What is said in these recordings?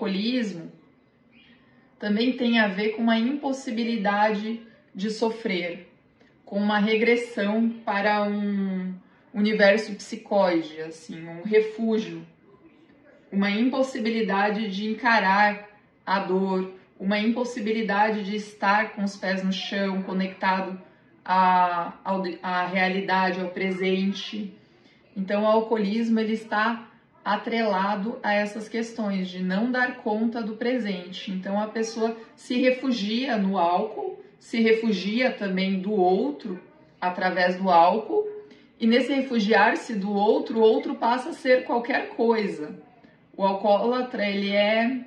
alcoolismo também tem a ver com uma impossibilidade de sofrer, com uma regressão para um universo psicóide, assim, um refúgio, uma impossibilidade de encarar a dor, uma impossibilidade de estar com os pés no chão, conectado à realidade, ao presente. Então, o alcoolismo ele está atrelado a essas questões de não dar conta do presente. Então, a pessoa se refugia no álcool, se refugia também do outro através do álcool, e nesse refugiar-se do outro, o outro passa a ser qualquer coisa. O alcoólatra, ele é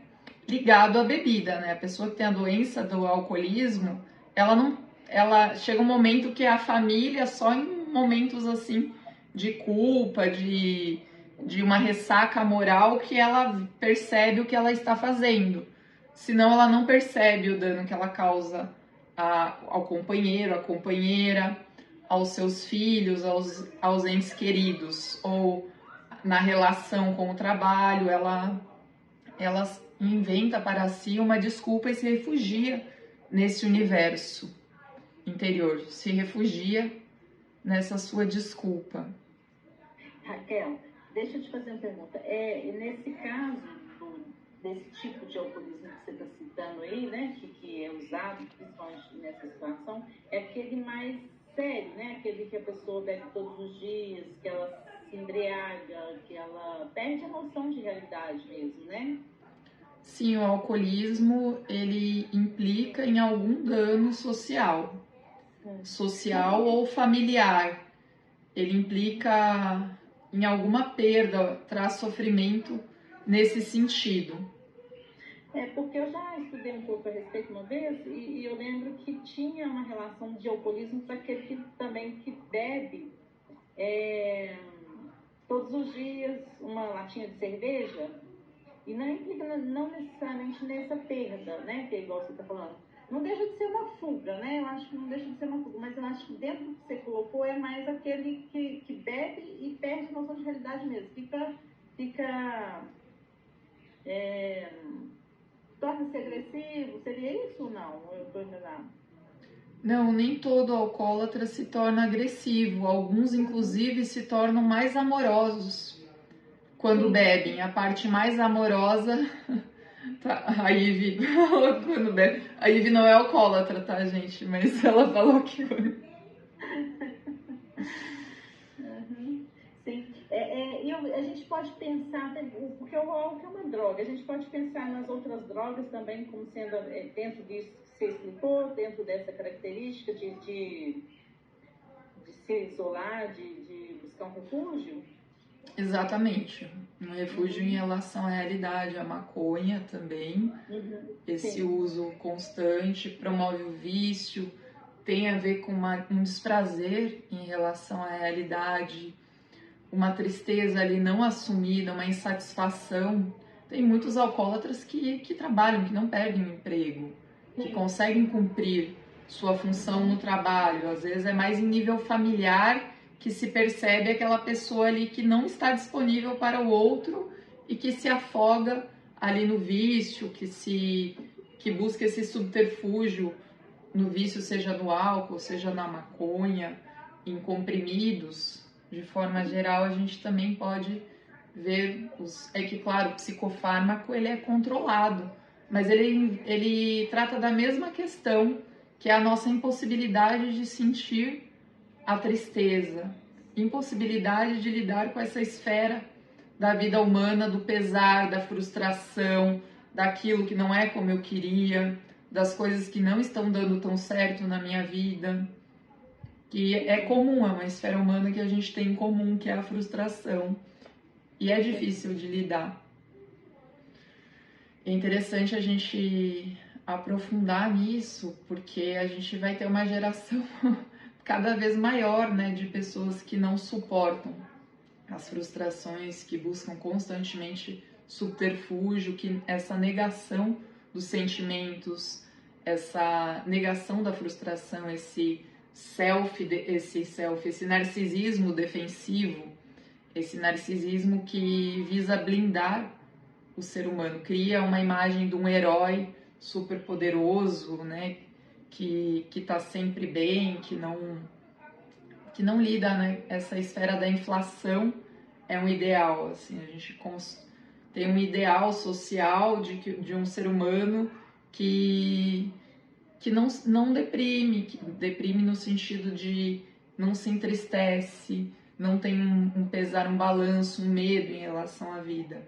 ligado à bebida, né? A pessoa que tem a doença do alcoolismo, ela chega um momento que a família, só em momentos assim de culpa, de uma ressaca moral, que ela percebe o que ela está fazendo. Senão ela não percebe o dano que ela causa ao companheiro, à companheira, aos seus filhos, aos entes queridos, ou na relação com o trabalho, ela inventa para si uma desculpa e se refugia nesse universo interior, se refugia nessa sua desculpa. Raquel, deixa eu te fazer uma pergunta. Nesse caso desse tipo de alcoolismo que você está citando aí, né, que é usado principalmente nessa situação, é aquele mais sério, né, aquele que a pessoa bebe todos os dias, que ela se embriaga, que ela perde a noção de realidade mesmo, né? Sim, o alcoolismo, ele implica em algum dano social ou familiar. Ele implica em alguma perda, traz sofrimento nesse sentido. Porque eu já estudei um pouco a respeito uma vez e eu lembro que tinha uma relação de alcoolismo para aquele que bebe todos os dias uma latinha de cerveja e não implica não necessariamente nessa perda, né? Que é igual você está falando. Não deixa de ser uma fuga, né? Eu acho que não deixa de ser uma fuga, mas eu acho que dentro do que você colocou é mais aquele que bebe e perde a noção de realidade mesmo. Torna-se agressivo, seria isso ou não? Eu estou enganado. Não, nem todo alcoólatra se torna agressivo. Alguns, inclusive, se tornam mais amorosos quando bebem. A parte mais amorosa... Tá, a Ivy quando bebe. A Ivy não é alcoólatra, tá, gente? Mas ela falou que... Sim. A gente pode pensar, porque o álcool é uma droga, a gente pode pensar nas outras drogas também como sendo dentro disso que você explicou, dentro dessa característica de se isolar, de buscar um refúgio? Exatamente. Um refúgio em relação à realidade, a maconha também. Esse Sim. uso constante promove o vício, tem a ver com um desprazer em relação à realidade, uma tristeza ali não assumida, uma insatisfação. Tem muitos alcoólatras que trabalham, que não perdem o emprego, que conseguem cumprir sua função no trabalho. Às vezes é mais em nível familiar que se percebe aquela pessoa ali que não está disponível para o outro e que se afoga ali no vício, que busca esse subterfúgio no vício, seja no álcool, seja na maconha, em comprimidos. De forma geral, a gente também pode ver é que, claro, o psicofármaco ele é controlado, mas ele trata da mesma questão, que é a nossa impossibilidade de sentir a tristeza, impossibilidade de lidar com essa esfera da vida humana, do pesar, da frustração, daquilo que não é como eu queria, das coisas que não estão dando tão certo na minha vida, que é comum, é uma esfera humana que a gente tem em comum, que é a frustração, e é difícil de lidar. É interessante a gente aprofundar nisso, porque a gente vai ter uma geração cada vez maior, né, de pessoas que não suportam as frustrações, que buscam constantemente subterfúgio, que essa negação dos sentimentos, essa negação da frustração, esse narcisismo defensivo, esse narcisismo que visa blindar o ser humano, cria uma imagem de um herói super poderoso, né, que tá sempre bem, que não lida, né, essa esfera da inflação é um ideal, assim, a gente tem um ideal social de um ser humano que não deprime, que deprime no sentido de não se entristece, não tem um pesar, um balanço, um medo em relação à vida.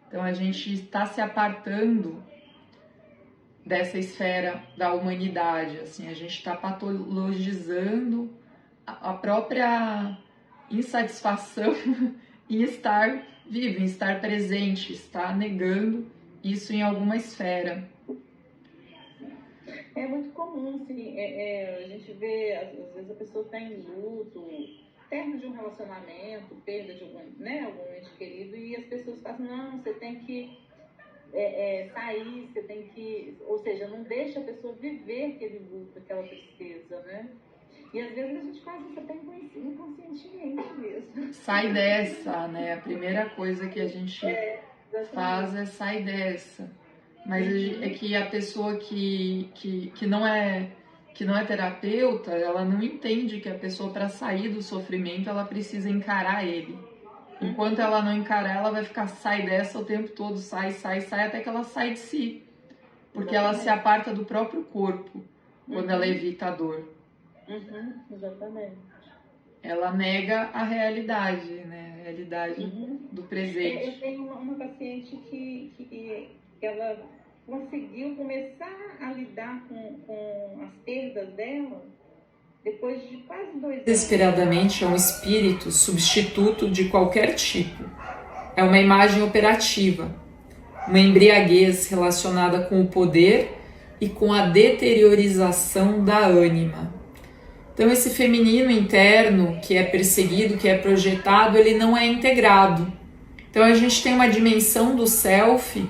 Então a gente está se apartando dessa esfera da humanidade, assim, a gente está patologizando a própria insatisfação em estar vivo, em estar presente, estar negando isso em alguma esfera. É muito comum, assim, a gente vê, às vezes a pessoa está em luto, término de um relacionamento, perda de algum ente querido, e as pessoas falam, não, você tem que sair, você tem que, ou seja, não deixa a pessoa viver aquele luto, aquela tristeza, né? E às vezes a gente faz isso até inconscientemente mesmo. Sai dessa, né? A primeira coisa que a gente faz é sair dessa. Mas é que a pessoa que não é terapeuta, ela não entende que a pessoa, para sair do sofrimento, ela precisa encarar ele. Enquanto ela não encarar, ela vai ficar sai dessa o tempo todo, sai, até que ela sai de si. Porque ela se aparta do próprio corpo quando ela evita a dor. Exatamente. Ela nega a realidade, né? A realidade do presente. Eu tenho uma paciente que ela conseguiu começar a lidar com as perdas dela depois de quase 2 anos. Desesperadamente é um espírito substituto de qualquer tipo. É uma imagem operativa, uma embriaguez relacionada com o poder e com a deteriorização da ânima. Então esse feminino interno que é perseguido, que é projetado, ele não é integrado. Então a gente tem uma dimensão do self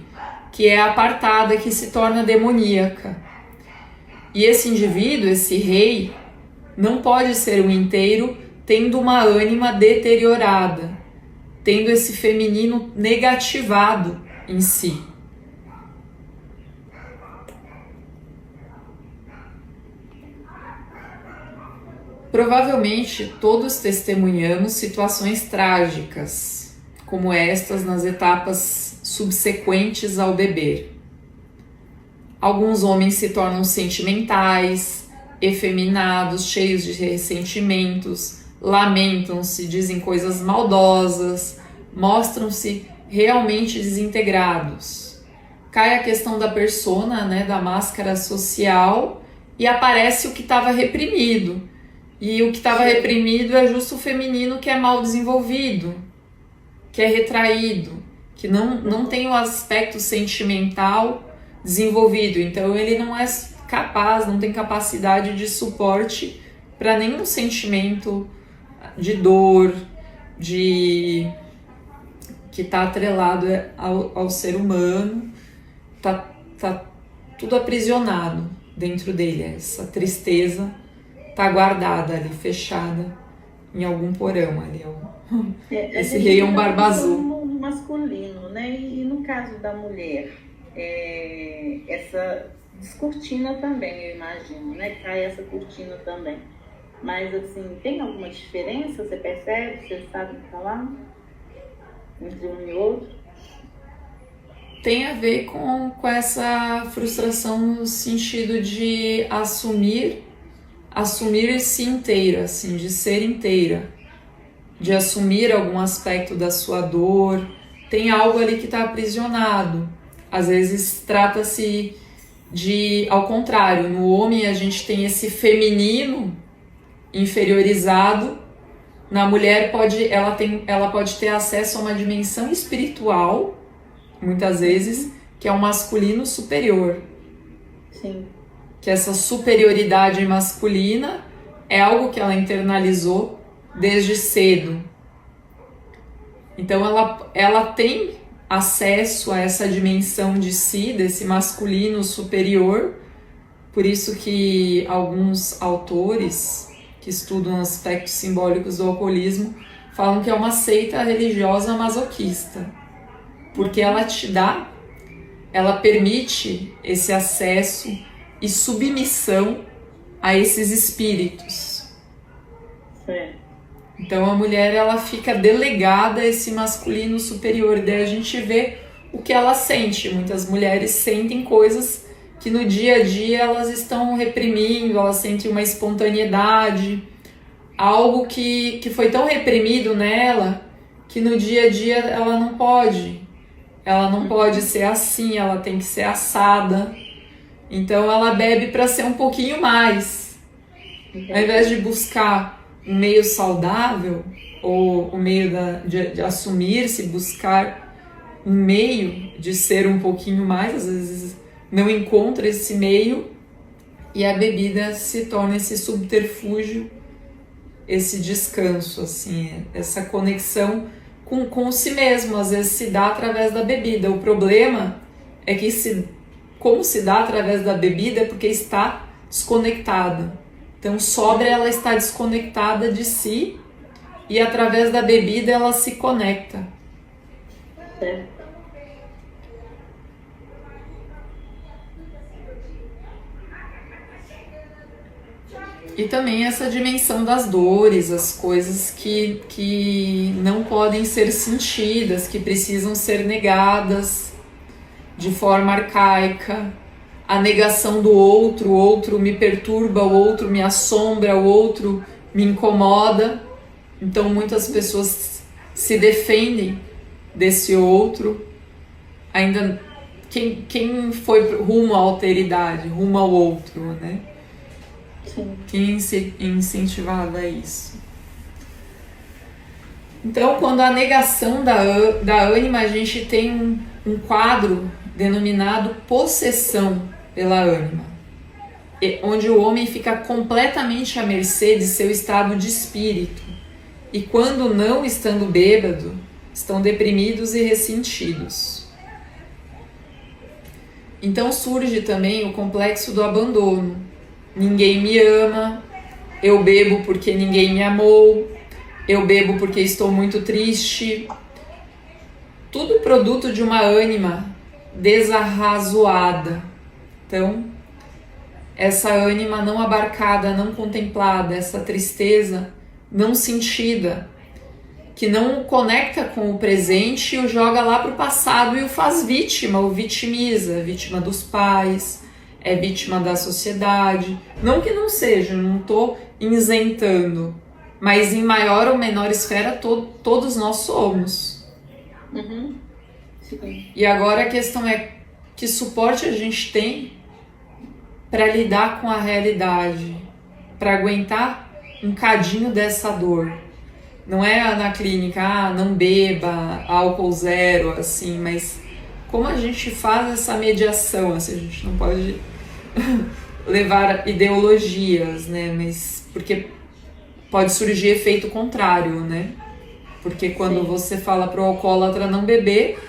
que é apartada, que se torna demoníaca. E esse indivíduo, esse rei, não pode ser um inteiro tendo uma ânima deteriorada, tendo esse feminino negativado em si. Provavelmente todos testemunhamos situações trágicas, como estas nas etapas subsequentes ao beber. Alguns homens se tornam sentimentais, efeminados, cheios de ressentimentos, lamentam-se, dizem coisas maldosas, mostram-se realmente desintegrados. Cai a questão da persona, né, da máscara social, e aparece o que estava reprimido. E o que estava reprimido é justo o feminino que é mal desenvolvido, que é retraído, que não tem o aspecto sentimental desenvolvido. Então ele não é capaz, não tem capacidade de suporte para nenhum sentimento de dor, que está atrelado ao ser humano. Tá tudo aprisionado dentro dele, essa tristeza está guardada ali, fechada em algum porão ali. Esse rei é um barba azul. No masculino, né? E no caso da mulher, essa descortina também, eu imagino, né? Cai essa cortina também. Mas, assim, tem alguma diferença? Você percebe? Você sabe falar? Entre um e outro? Tem a ver com essa frustração no sentido de assumir-se inteira, assim, de ser inteira, de assumir algum aspecto da sua dor. Tem algo ali que está aprisionado. Às vezes trata-se ao contrário, no homem a gente tem esse feminino inferiorizado, na mulher ela pode ter acesso a uma dimensão espiritual, muitas vezes, que é um masculino superior. Sim. Que essa superioridade masculina é algo que ela internalizou desde cedo. Então ela tem acesso a essa dimensão de si, desse masculino superior. Por isso que alguns autores que estudam aspectos simbólicos do alcoolismo falam que é uma seita religiosa masoquista. porque ela te dá, ela permite esse acesso e submissão a esses espíritos. Sim. Então a mulher, ela fica delegada a esse masculino superior, daí a gente vê o que ela sente. Muitas mulheres sentem coisas que no dia a dia elas estão reprimindo, elas sentem uma espontaneidade, algo que foi tão reprimido nela que no dia a dia ela não pode. Ela não pode ser assim, ela tem que ser assada. Então ela bebe para ser um pouquinho mais. Ao invés de buscar um meio saudável, ou o meio de assumir-se, buscar um meio de ser um pouquinho mais, às vezes não encontra esse meio, e a bebida se torna esse subterfúgio, esse descanso, assim, essa conexão com si mesmo, às vezes se dá através da bebida. O problema é que como se dá através da bebida é porque está desconectada. Então, sóbria, ela está desconectada de si, e através da bebida ela se conecta. E também essa dimensão das dores, as coisas que não podem ser sentidas, que precisam ser negadas de forma arcaica. A negação do outro, o outro me perturba, o outro me assombra, o outro me incomoda. Então muitas pessoas se defendem desse outro. Ainda quem foi rumo à alteridade, rumo ao outro, né? Sim. Quem incentivava isso? Então, quando a negação da ânima, a gente tem um quadro denominado possessão pela ânima, onde o homem fica completamente à mercê de seu estado de espírito, e quando não estando bêbado, estão deprimidos e ressentidos. Então surge também o complexo do abandono. Ninguém me ama, eu bebo porque ninguém me amou, eu bebo porque estou muito triste. Tudo produto de uma ânima desarrazoada. Então, essa ânima não abarcada, não contemplada, essa tristeza não sentida, que não conecta com o presente e o joga lá para o passado e o faz vítima, o vitimiza, vítima dos pais, é vítima da sociedade. Não que não seja, não estou isentando, mas em maior ou menor esfera todos nós somos. Uhum. Sim. E agora a questão é que suporte a gente tem para lidar com a realidade, para aguentar um cadinho dessa dor. Não é na clínica, não beba, álcool zero, assim, mas como a gente faz essa mediação, assim, a gente não pode levar ideologias, né, mas porque pode surgir efeito contrário, né, porque quando você fala pro alcoólatra não beber,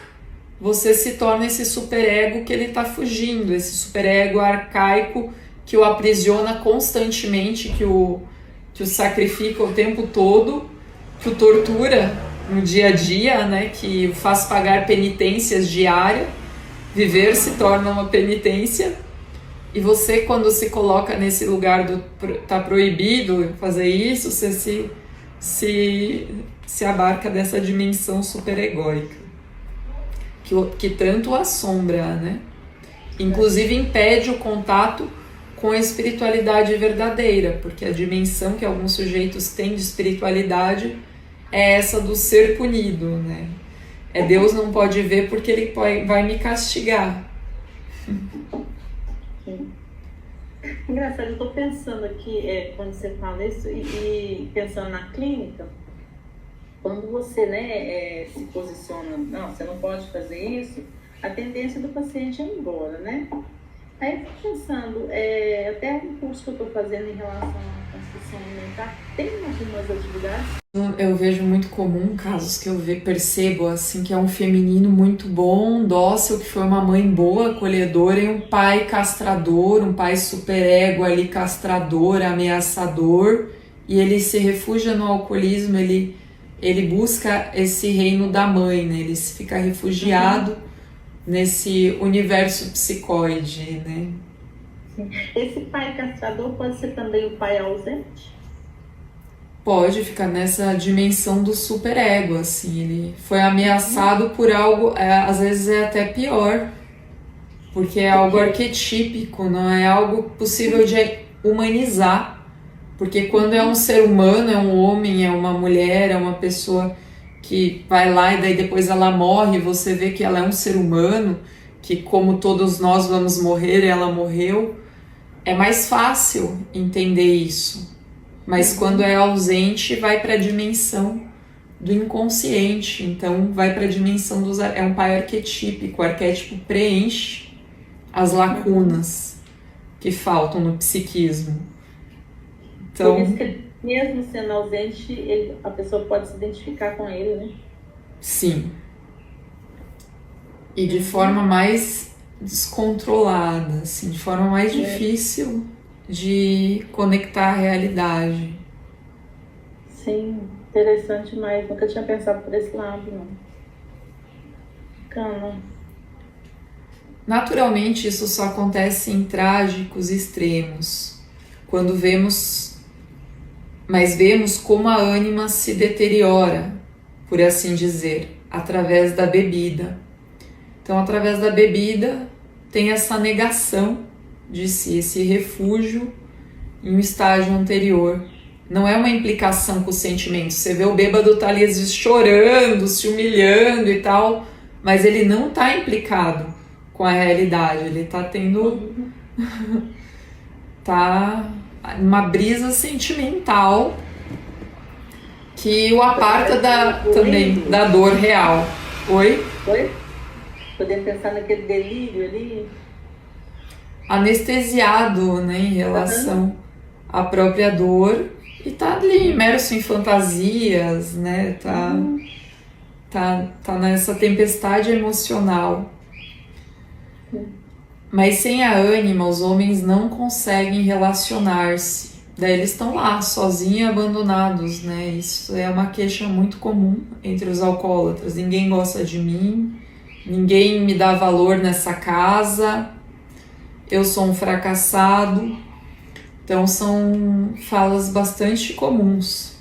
você se torna esse superego que ele está fugindo, esse superego arcaico que o aprisiona constantemente, que o sacrifica o tempo todo, que o tortura no dia a dia, né, que o faz pagar penitências diárias. Viver se torna uma penitência, e você, quando se coloca nesse lugar do tá proibido fazer isso, você se abarca dessa dimensão superegóica que tanto assombra, né? Inclusive impede o contato com a espiritualidade verdadeira, porque a dimensão que alguns sujeitos têm de espiritualidade é essa do ser punido, né? Deus não pode ver porque ele vai me castigar. Sim. Engraçado, eu estou pensando aqui, quando você fala isso, e pensando na clínica, quando você, né, se posiciona, não, você não pode fazer isso, a tendência do paciente é ir embora, né? Aí eu fico pensando, até um curso que eu estou fazendo em relação à construção alimentar, tem algumas atividades. Eu vejo muito comum casos que eu percebo assim, que é um feminino muito bom, dócil, que foi uma mãe boa, acolhedora, e um pai castrador, um pai superego ali, castrador, ameaçador, e ele se refugia no alcoolismo, ele ele busca esse reino da mãe, né? Ele fica refugiado nesse universo psicoide, né? Esse pai castrador pode ser também o pai ausente? Pode ficar nessa dimensão do superego, assim, ele foi ameaçado por algo, às vezes é até pior, porque é algo arquetípico, não é algo possível de humanizar, porque quando é um ser humano, é um homem, é uma mulher, é uma pessoa que vai lá e daí depois ela morre, você vê que ela é um ser humano, que como todos nós vamos morrer, ela morreu, é mais fácil entender isso. Mas quando é ausente, vai para a dimensão do inconsciente. Então, vai para a dimensão dos... É um pai arquetípico. O arquétipo preenche as lacunas que faltam no psiquismo. Então, por isso que, mesmo sendo ausente, a pessoa pode se identificar com ele, né? Sim. E de forma mais descontrolada, assim, de forma mais difícil de conectar a realidade. Sim, interessante demais. Nunca tinha pensado por esse lado, não. Bacana. Naturalmente, isso só acontece em trágicos extremos, quando vemos como a ânima se deteriora, por assim dizer, através da bebida. Então, através da bebida, tem essa negação de si, esse refúgio em um estágio anterior. Não é uma implicação com os sentimentos. Você vê o bêbado tá ali às vezes chorando, se humilhando e tal, mas ele não tá implicado com a realidade. Ele tá tendo... tá uma brisa sentimental que o aparta também da dor real. Oi? Oi? Poder pensar naquele delírio ali... anestesiado, né, em relação à própria dor e tá ali imerso em fantasias, né, tá nessa tempestade emocional. Mas sem a ânima, os homens não conseguem relacionar-se. Daí eles estão lá, sozinhos e abandonados, né, isso é uma queixa muito comum entre os alcoólatras. Ninguém gosta de mim, ninguém me dá valor nessa casa, eu sou um fracassado. Então são falas bastante comuns.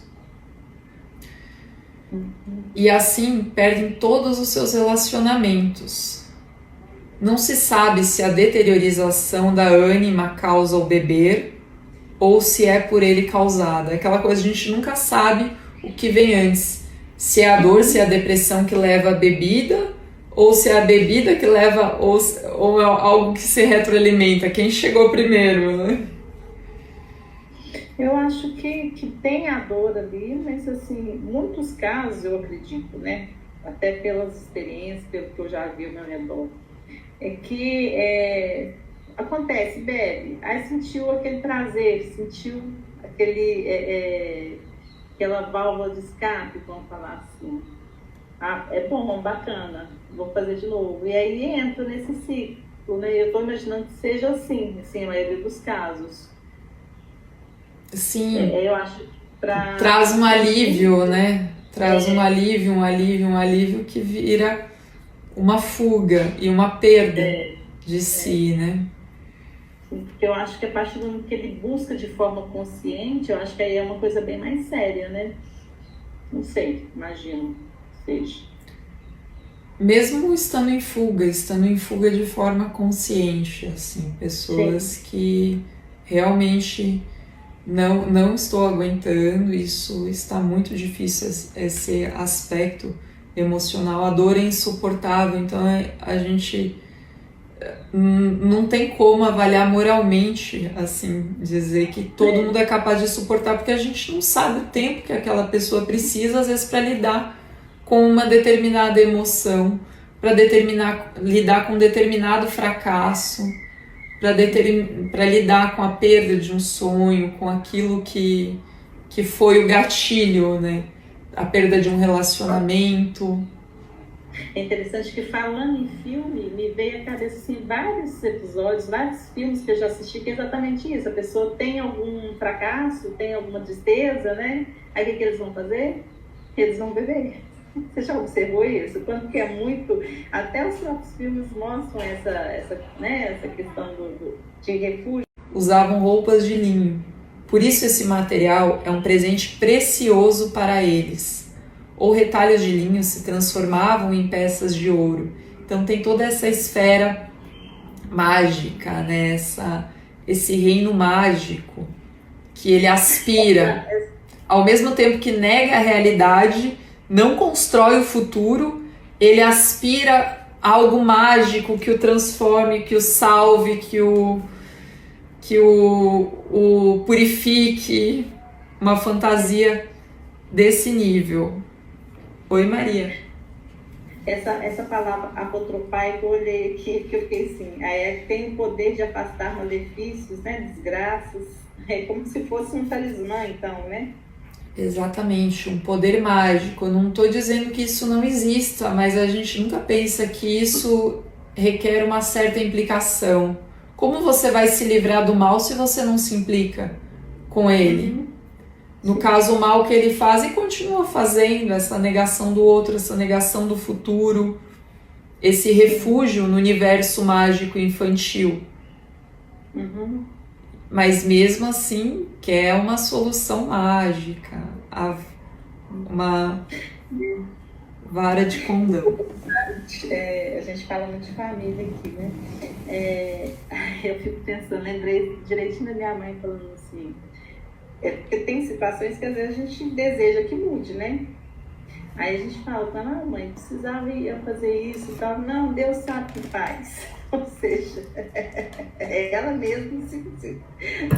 E assim perdem todos os seus relacionamentos. Não se sabe se a deteriorização da ânima causa o beber ou se é por ele causada. Aquela coisa, a gente nunca sabe o que vem antes. Se é a dor, se é a depressão que leva a bebida, ou se é a bebida que leva, ou é algo que se retroalimenta. Quem chegou primeiro, né? Eu acho que tem a dor ali, mas assim, muitos casos eu acredito, né? Até pelas experiências, pelo que eu já vi ao meu redor, é que acontece, bebe, aí sentiu aquele prazer, sentiu aquela válvula de escape, vamos falar assim. Ah, é bom, bacana, vou fazer de novo. E aí entra nesse ciclo, né? Eu estou imaginando que seja assim, a maioria dos casos. Sim. Eu acho que traz um alívio, né? Traz um alívio que vira uma fuga e uma perda de si, né? Porque eu acho que a partir do momento que ele busca de forma consciente, eu acho que aí é uma coisa bem mais séria, né? Não sei, imagino que seja. Mesmo estando em fuga de forma consciente, assim, pessoas que realmente não estou aguentando, isso está muito difícil, esse aspecto emocional, a dor é insuportável, então a gente não tem como avaliar moralmente, assim, dizer que todo mundo é capaz de suportar, porque a gente não sabe o tempo que aquela pessoa precisa, às vezes, para lidar com uma determinada emoção, para lidar com um determinado fracasso, para lidar com a perda de um sonho, com aquilo que foi o gatilho, né? A perda de um relacionamento. É interessante que, falando em filme, me veio à cabeça assim, vários episódios, vários filmes que eu já assisti, que é exatamente isso. A pessoa tem algum fracasso, tem alguma tristeza, né? Aí o que eles vão fazer? eles vão beber. Você já observou isso? Quanto que é muito... Até os próprios filmes mostram essa questão de refúgio. Usavam roupas de linho. Por isso esse material é um presente precioso para eles. Ou retalhos de linho se transformavam em peças de ouro. Então tem toda essa esfera mágica, né? Esse reino mágico que ele aspira. Ao mesmo tempo que nega a realidade, não constrói o futuro, ele aspira a algo mágico que o transforme, que o salve, que o purifique, uma fantasia desse nível. Oi, Maria. Essa palavra apotropai que eu olhei aqui, que eu fiquei assim, tem o poder de afastar malefícios, né, desgraças, é como se fosse um talismã, então, né? Exatamente, um poder mágico. Eu não estou dizendo que isso não exista, mas a gente nunca pensa que isso requer uma certa implicação. Como você vai se livrar do mal se você não se implica com ele? No caso, o mal que ele faz e continua fazendo, essa negação do outro, essa negação do futuro, esse refúgio no universo mágico infantil. Mas mesmo assim, quer uma solução mágica, uma vara de condão. A gente fala muito de família aqui, né? Eu fico pensando, lembrei direitinho da minha mãe falando assim, porque tem situações que às vezes a gente deseja que mude, né? Aí a gente fala, mãe, precisava ir fazer isso e tal. Não, Deus sabe o que faz. Ou seja, ela mesma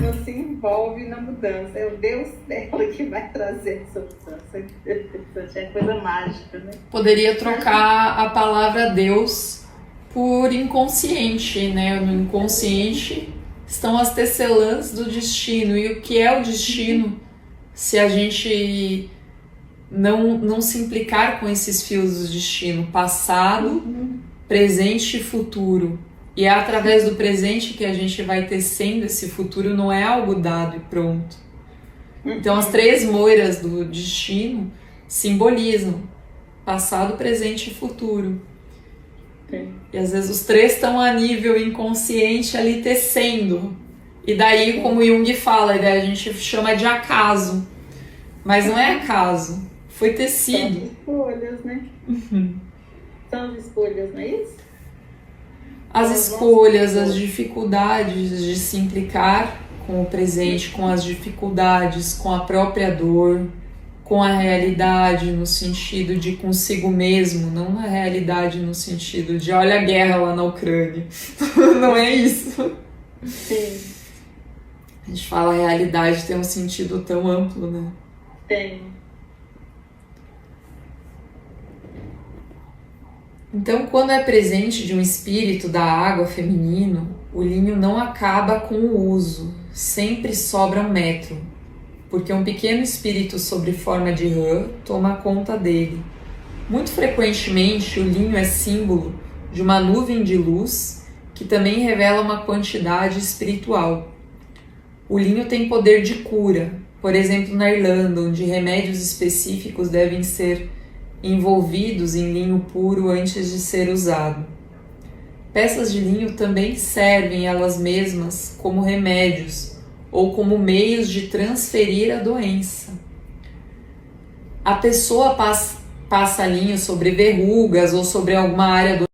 não se envolve na mudança. É o Deus dela que vai trazer essa mudança. Isso é coisa mágica, né? Poderia trocar a palavra Deus por inconsciente, né? No inconsciente estão as tecelãs do destino. E o que é o destino se a gente não se implicar com esses fios do destino? Passado, presente e futuro. E é através do presente que a gente vai tecendo esse futuro, não é algo dado e pronto. Então as 3 moiras do destino simbolizam passado, presente e futuro. E às vezes os 3 estão a nível inconsciente ali tecendo. E daí, como Jung fala, a gente chama de acaso. Mas não é acaso, foi tecido. São escolhas, né? São escolhas, não é isso? As escolhas, as dificuldades de se implicar com o presente, com as dificuldades, com a própria dor, com a realidade no sentido de consigo mesmo, não na realidade no sentido de olha a guerra lá na Ucrânia. Não é isso. Sim. A gente fala a realidade tem um sentido tão amplo, né? Tem. Então, quando é presente de um espírito da água feminino, o linho não acaba com o uso, sempre sobra 1 metro, porque um pequeno espírito sobre forma de rã toma conta dele. Muito frequentemente, o linho é símbolo de uma nuvem de luz que também revela uma quantidade espiritual. O linho tem poder de cura, por exemplo, na Irlanda, onde remédios específicos devem ser envolvidos em linho puro antes de ser usado. Peças de linho também servem elas mesmas como remédios ou como meios de transferir a doença. A pessoa passa linho sobre verrugas ou sobre alguma área do